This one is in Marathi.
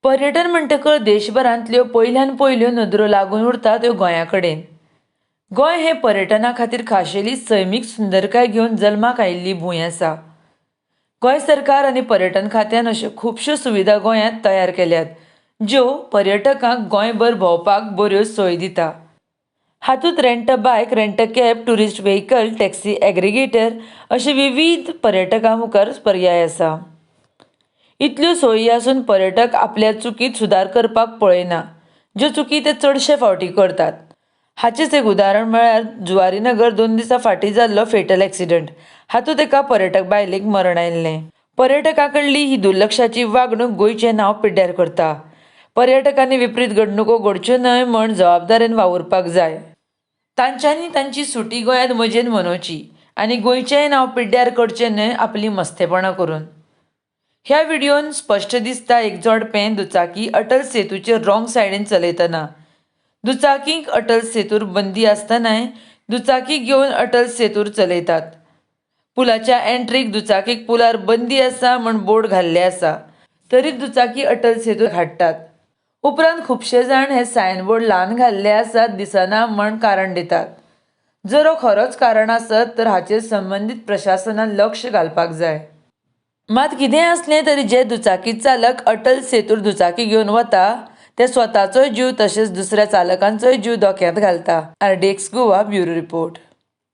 पर्यटन म्हणटकर देशभरांतल्यो पयल्यान पयल्यो नदरो लागून उरता त्यो गोंया कडेन. गोंय हें पर्यटना खातीर खाशेली सैमीक सुंदरकाय घेवन जल्माक आयिल्ली भूंय आसा. गोंय सरकार आनी पर्यटन खात्यान अश्यो खुबश्यो सुविधा गोंयांत तयार केल्यात, ज्यो पर्यटकांक गोंयभर भोंवपाक बऱ्यो सोय दिता. हातूंत rent a bike, rent a cab, tourist vehicle, taxi aggregator अशे विविध पर्यटकां मुखार पर्याय आसा. इतल्यो सोयी आसून पर्यटक आपल्या चुकींत सुदार करपाक पळयना, ज्यो चुकी ते चडशे फावटी करतात. हाचेच एक उदाहरण म्हळ्यार जुवारीनगर 2 दिसां फाटीं जाल्लो फेटल एक्सिडंट. हातूंत एका पर्यटक बायलेक मरण आयिल्लें. पर्यटकां कडली ही दुर्लक्षाची वागणूक गोंयचें नांव पिड्ड्यार करता. पर्यटकांनी विपरीत घडणुको घडच्यो न्हय म्हण जबाबदारेन वावुरपाक जाय. तांच्यांनी तांची सुटी गोंयांत मजेन मनोवची आनी गोंयचेंय नांव पिड्ड्यार करचें न्हय आपली मस्तेपणां करून. ह्या व्हिडिओन स्पश्ट दिसता एक जोडपें दुचाकी अटल सेतूचेर रॉंग सायडीन चलयतना. दुचाकीक अटल सेतूर बंदी आसतनाय दुचाकी घेवन अटल सेतूर चलयतात. पुलाच्या एंट्रीक दुचाकीक पुलार बंदी आसा म्हण बोर्ड घाल्ले आसा, तरी दुचाकी अटल सेतूर हाडटात. उपरांत खुबशे जाण हे सायनबोर्ड ल्हान घाल्ले आसात दिसना म्हण कारण दितात. जर हो खरोच कारण आसत तर हाचेर संबंदीत प्रशासनान लक्ष घालपाक जाय. मात कितेंय आसलें तरी जे दुचाकी चालक अटल सेतूर दुचाकी घेवन वता ते स्वताचोय जीव तशेंच दुसऱ्या चालकांचोय जीव धोक्यांत घालता. RDX Goa bureau report.